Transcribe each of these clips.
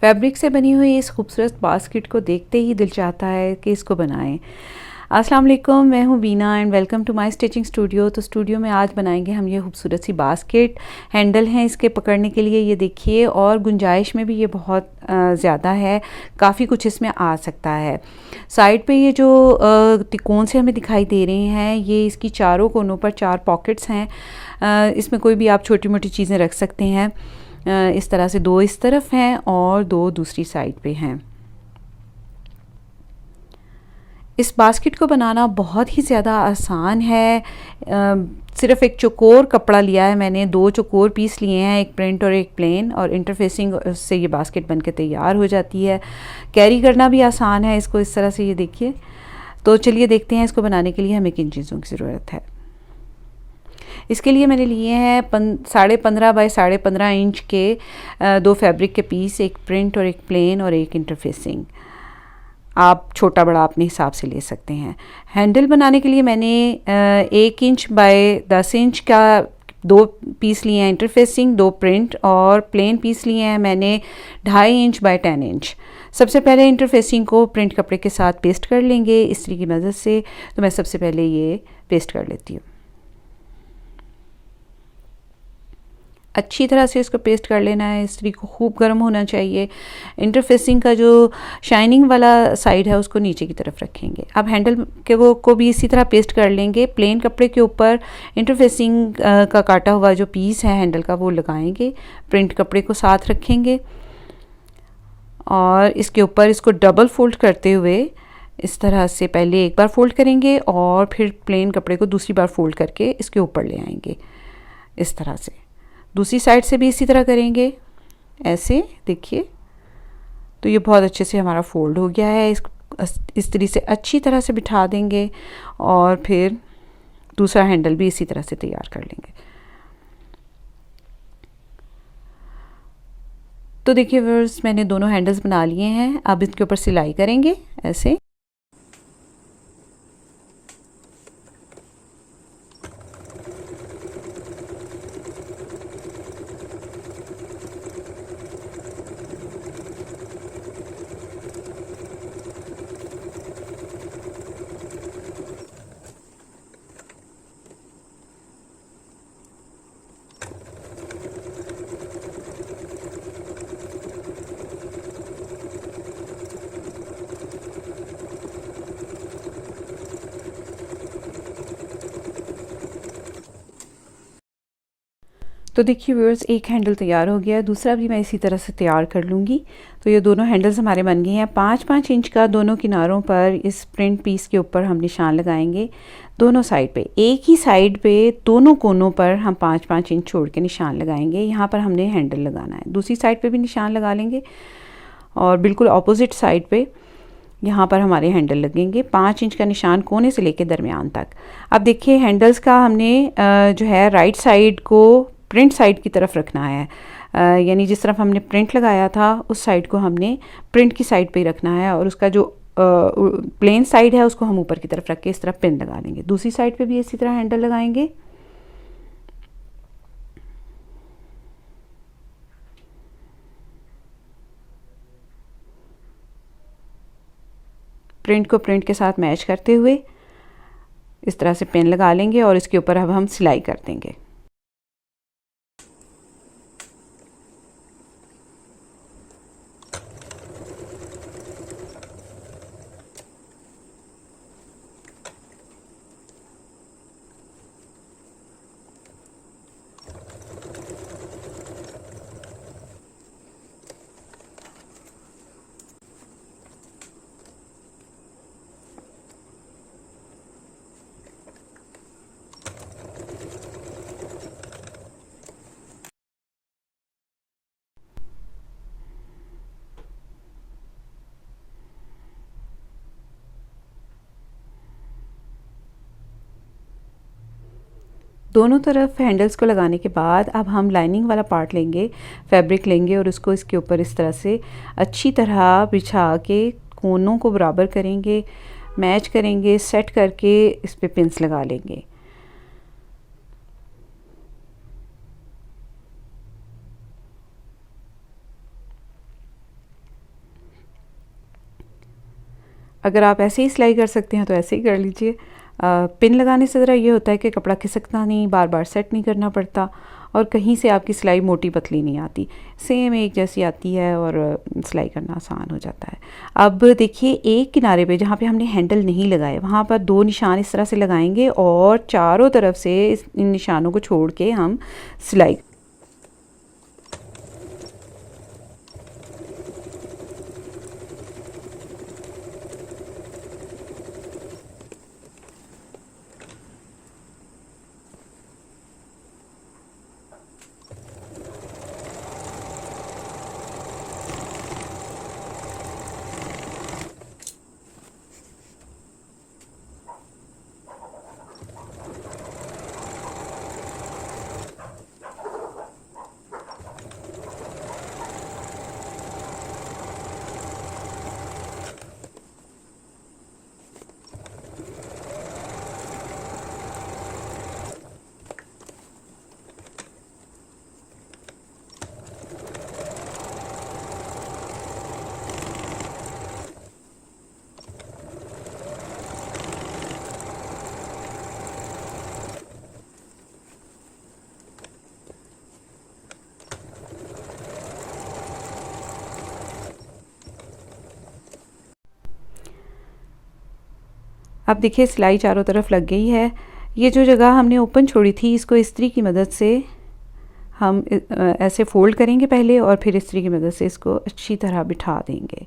Fabric से बनी हुई इस खूबसूरत बास्केट को देखते ही दिल चाहता है कि इसको बनाएं। अस्सलाम वालेकुम, मैं हूं Beena and welcome to my stitching studio. तो स्टूडियो में आज बनाएंगे हम ये खूबसूरत सी बास्केट। हैंडल हैं इसके पकड़ने के लिए, ये देखिए, और गुंजाइश में भी ये बहुत ज़्यादा है, काफ़ी कुछ इसमें आ सकता है। साइड पे ये जो तिकोन से हमें दिखाई दे रहे हैं, ये इसकी चारों कोनों पर 4 पॉकेट्स हैं। इसमें कोई भी आप छोटी मोटी चीज़ें रख सकते हैं। इस तरह से 2 इस तरफ हैं और 2 दूसरी साइड पे हैं। इस बास्केट को बनाना बहुत ही ज़्यादा आसान है। सिर्फ़ एक चौकोर कपड़ा लिया है मैंने, 2 चौकोर पीस लिए हैं, एक प्रिंट और एक प्लेन, और इंटरफेसिंग से ये बास्केट बनके तैयार हो जाती है। कैरी करना भी आसान है इसको, इस तरह से, ये देखिए। तो चलिए देखते हैं इसको बनाने के लिए हमें किन चीज़ों की ज़रूरत है। इसके लिए मैंने लिए हैं 15.5 बाय 15.5 इंच के 2 फैब्रिक के पीस, एक प्रिंट और एक प्लेन और एक इंटरफेसिंग। आप छोटा बड़ा अपने हिसाब से ले सकते हैं। हैंडल बनाने के लिए मैंने 1 इंच बाय 10 इंच का 2 पीस लिए हैं इंटरफेसिंग, 2 प्रिंट, और प्लेन पीस लिए हैं मैंने 2.5 इंच बाय 10 इंच। सबसे पहले इंटरफेसिंग को प्रिंट कपड़े के साथ पेस्ट कर लेंगे इस्त्री की मदद से। तो मैं सबसे पहले ये पेस्ट कर लेती हूँ। अच्छी तरह से इसको पेस्ट कर लेना है। इस्त्री को खूब गर्म होना चाहिए। इंटरफेसिंग का जो शाइनिंग वाला साइड है उसको नीचे की तरफ रखेंगे। अब हैंडल के को भी इसी तरह पेस्ट कर लेंगे। प्लेन कपड़े के ऊपर इंटरफेसिंग का काटा हुआ जो पीस है हैंडल का वो लगाएंगे। प्रिंट कपड़े को साथ रखेंगे और इसके ऊपर इसको डबल फोल्ड करते हुए इस तरह से पहले एक बार फोल्ड करेंगे और फिर प्लेन कपड़े को दूसरी बार फोल्ड करके इसके ऊपर ले आएंगे इस तरह से। दूसरी साइड से भी इसी तरह करेंगे, ऐसे देखिए। तो ये बहुत अच्छे से हमारा फोल्ड हो गया है। इस तरह से अच्छी तरह से बिठा देंगे और फिर दूसरा हैंडल भी इसी तरह से तैयार कर लेंगे। तो देखिए व्यूअर्स, मैंने दोनों हैंडल्स बना लिए हैं। अब इसके ऊपर सिलाई करेंगे ऐसे। तो देखिए व्यूअर्स, एक हैंडल तैयार हो गया है, दूसरा भी मैं इसी तरह से तैयार कर लूँगी। तो ये दोनों हैंडल्स हमारे बन गए हैं। 5-5 इंच का दोनों किनारों पर इस प्रिंट पीस के ऊपर हम निशान लगाएंगे। दोनों साइड पे, एक ही साइड पे दोनों कोनों पर हम 5-5 इंच छोड़ के निशान लगाएंगे। यहाँ पर हमने हैंडल लगाना है। दूसरी साइड पर भी निशान लगा लेंगे और बिल्कुल अपोजिट साइड पर यहाँ पर हमारे हैंडल लगेंगे। 5 इंच का निशान कोने से लेके दरमियान तक। अब देखिए हैंडल्स का हमने जो है राइट साइड को प्रिंट साइड की तरफ रखना है। यानी जिस तरफ हमने प्रिंट लगाया था उस साइड को हमने प्रिंट की साइड पे ही रखना है, और उसका जो प्लेन साइड है उसको हम ऊपर की तरफ रख के इस तरफ पिन लगा लेंगे। दूसरी साइड पे भी इसी तरह हैंडल लगाएंगे। प्रिंट को प्रिंट के साथ मैच करते हुए इस तरह से पिन लगा लेंगे और इसके ऊपर अब हम सिलाई कर देंगे। दोनों तरफ हैंडल्स को लगाने के बाद अब हम लाइनिंग वाला पार्ट लेंगे, फैब्रिक लेंगे और उसको इसके ऊपर इस तरह से अच्छी तरह बिछा के कोनों को बराबर करेंगे, मैच करेंगे, सेट करके इस पे पिंस लगा लेंगे। अगर आप ऐसे ही सिलाई कर सकते हैं तो ऐसे ही कर लीजिए। पिन लगाने से ज़रा ये होता है कि कपड़ा खिसकता नहीं, बार बार सेट नहीं करना पड़ता और कहीं से आपकी सिलाई मोटी पतली नहीं आती, सेम एक जैसी आती है और सिलाई करना आसान हो जाता है। अब देखिए एक किनारे पे जहाँ पे हमने हैंडल नहीं लगाए वहाँ पर 2 निशान इस तरह से लगाएंगे और चारों तरफ से इन निशानों को छोड़ के हम सिलाई। अब देखिए सिलाई चारों तरफ लग गई है। ये जो जगह हमने ओपन छोड़ी थी इसको इस्त्री की मदद से हम ऐसे फ़ोल्ड करेंगे पहले और फिर इस्त्री की मदद से इसको अच्छी तरह बिठा देंगे।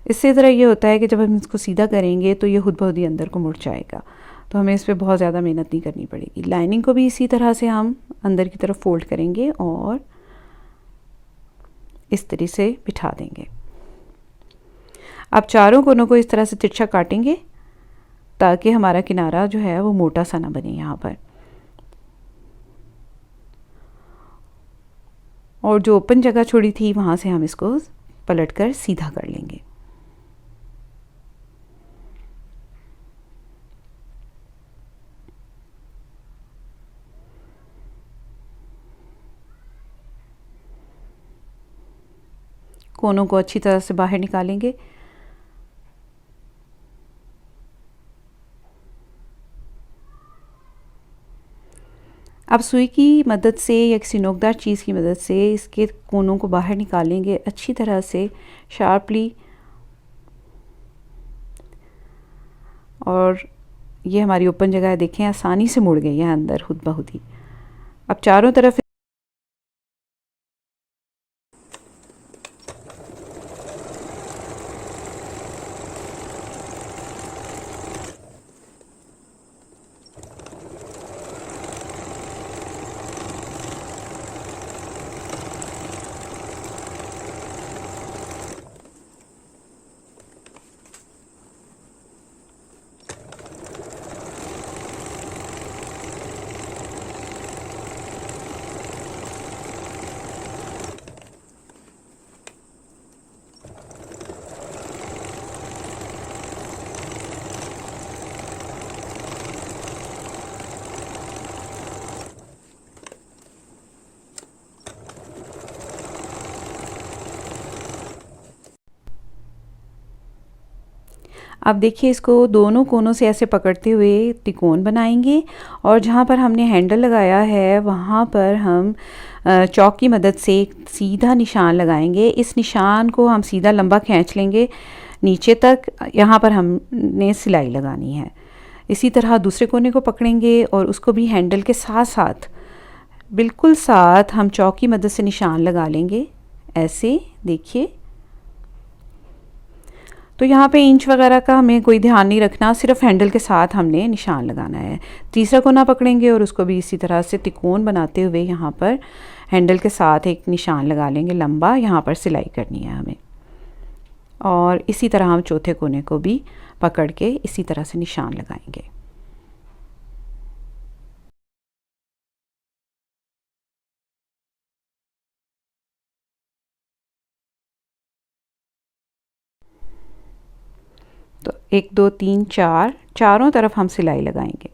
इससे ज़रा ये होता है कि जब हम इसको सीधा करेंगे तो ये खुद ब खुद ही अंदर को मुड़ जाएगा, तो हमें इस पर बहुत ज़्यादा मेहनत नहीं करनी पड़ेगी। लाइनिंग को भी इसी तरह से हम अंदर की तरफ फ़ोल्ड करेंगे और इस तरह से बिठा देंगे। अब चारों कोनों को इस तरह से तिरछा काटेंगे ताकि हमारा किनारा जो है वो मोटा सा ना बने यहाँ पर। और जो ओपन जगह छोड़ी थी वहाँ से हम इसको पलटकर सीधा कर लेंगे। कोनों को अच्छी तरह से बाहर निकालेंगे। अब सुई की मदद से या किसी नोकदार चीज़ की मदद से इसके कोनों को बाहर निकालेंगे अच्छी तरह से शार्पली, और ये हमारी ओपन जगह है, देखें आसानी से मुड़ गई है अंदर खुद ब खुद ही। अब चारों तरफ अब देखिए इसको दोनों कोनों से ऐसे पकड़ते हुए तिकोन बनाएंगे और जहाँ पर हमने हैंडल लगाया है वहाँ पर हम चौक की मदद से एक सीधा निशान लगाएंगे। इस निशान को हम सीधा लंबा खींच लेंगे नीचे तक, यहाँ पर हमने सिलाई लगानी है। इसी तरह दूसरे कोने को पकड़ेंगे और उसको भी हैंडल के साथ साथ बिल्कुल साथ हम चौक की मदद से निशान लगा लेंगे ऐसे, देखिए। तो यहाँ पे इंच वगैरह का हमें कोई ध्यान नहीं रखना, सिर्फ हैंडल के साथ हमने निशान लगाना है। तीसरा कोना पकड़ेंगे और उसको भी इसी तरह से तिकोन बनाते हुए यहाँ पर हैंडल के साथ एक निशान लगा लेंगे लंबा, यहाँ पर सिलाई करनी है हमें। और इसी तरह हम चौथे कोने को भी पकड़ के इसी तरह से निशान लगाएंगे। तो 1 2 3 4 चारों तरफ हम सिलाई लगाएंगे।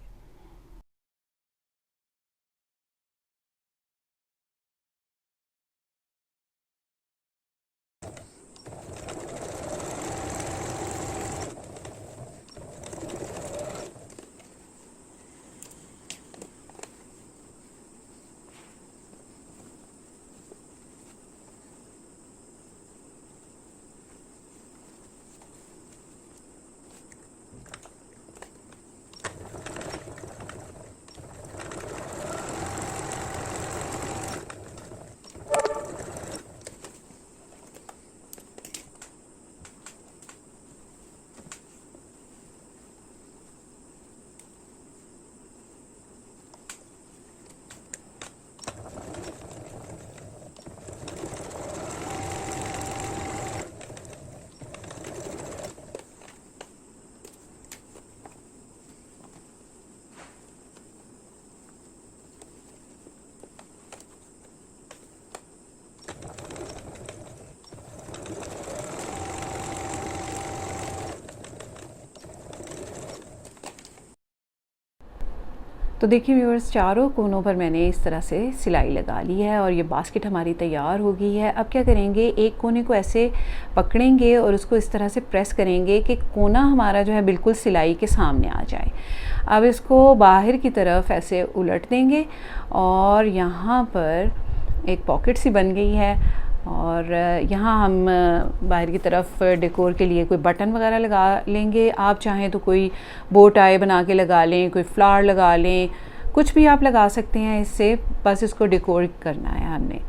तो देखिए व्यूअर्स, चारों कोनों पर मैंने इस तरह से सिलाई लगा ली है और ये बास्केट हमारी तैयार हो गई है। अब क्या करेंगे, एक कोने को ऐसे पकड़ेंगे और उसको इस तरह से प्रेस करेंगे कि कोना हमारा जो है बिल्कुल सिलाई के सामने आ जाए। अब इसको बाहर की तरफ ऐसे उलट देंगे और यहाँ पर एक पॉकेट सी बन गई है और यहाँ हम बाहर की तरफ डेकोर के लिए कोई बटन वगैरह लगा लेंगे। आप चाहें तो कोई बो टाई बना के लगा लें, कोई फ्लावर लगा लें, कुछ भी आप लगा सकते हैं इससे, बस इसको डेकोर करना है हमने।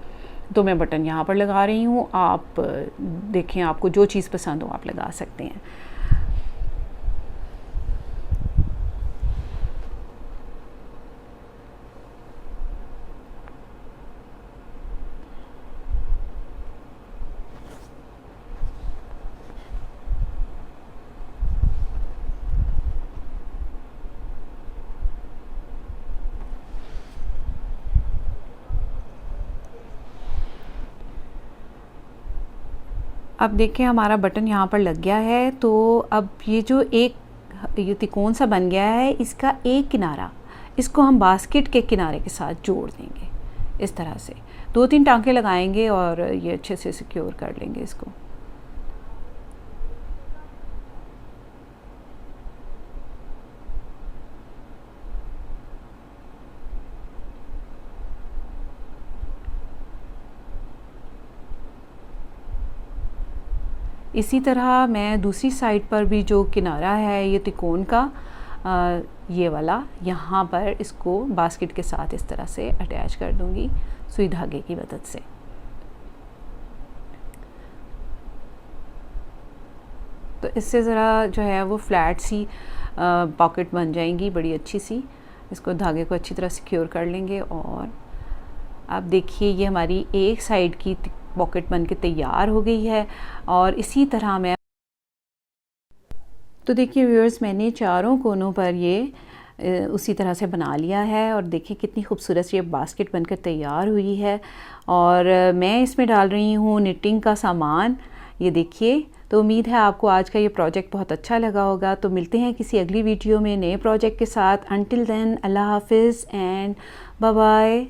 तो मैं बटन यहाँ पर लगा रही हूँ, आप देखें आपको जो चीज़ पसंद हो आप लगा सकते हैं। अब देखें हमारा बटन यहाँ पर लग गया है। तो अब ये जो ये त्रिकोण सा बन गया है, इसका एक किनारा इसको हम बास्केट के किनारे के साथ जोड़ देंगे इस तरह से। 2-3 टांके लगाएंगे और ये अच्छे से सिक्योर कर लेंगे इसको। इसी तरह मैं दूसरी साइड पर भी जो किनारा है ये त्रिकोण का, ये वाला, यहाँ पर इसको बास्केट के साथ इस तरह से अटैच कर दूंगी सुई धागे की मदद से। तो इससे ज़रा जो है वो फ्लैट सी पॉकेट बन जाएंगी, बड़ी अच्छी सी। इसको धागे को अच्छी तरह सिक्योर कर लेंगे और अब देखिए ये हमारी एक साइड की पॉकेट बन के तैयार हो गई है। और इसी तरह मैं, तो देखिए व्यूअर्स, मैंने चारों कोनों पर ये उसी तरह से बना लिया है और देखिए कितनी खूबसूरत ये बास्केट बनकर तैयार हुई है। और मैं इसमें डाल रही हूँ निटिंग का सामान, ये देखिए। तो उम्मीद है आपको आज का ये प्रोजेक्ट बहुत अच्छा लगा होगा। तो मिलते हैं किसी अगली वीडियो में नए प्रोजेक्ट के साथ। अनटिल देन, अल्लाह हाफिज़ एंड बाय बाय।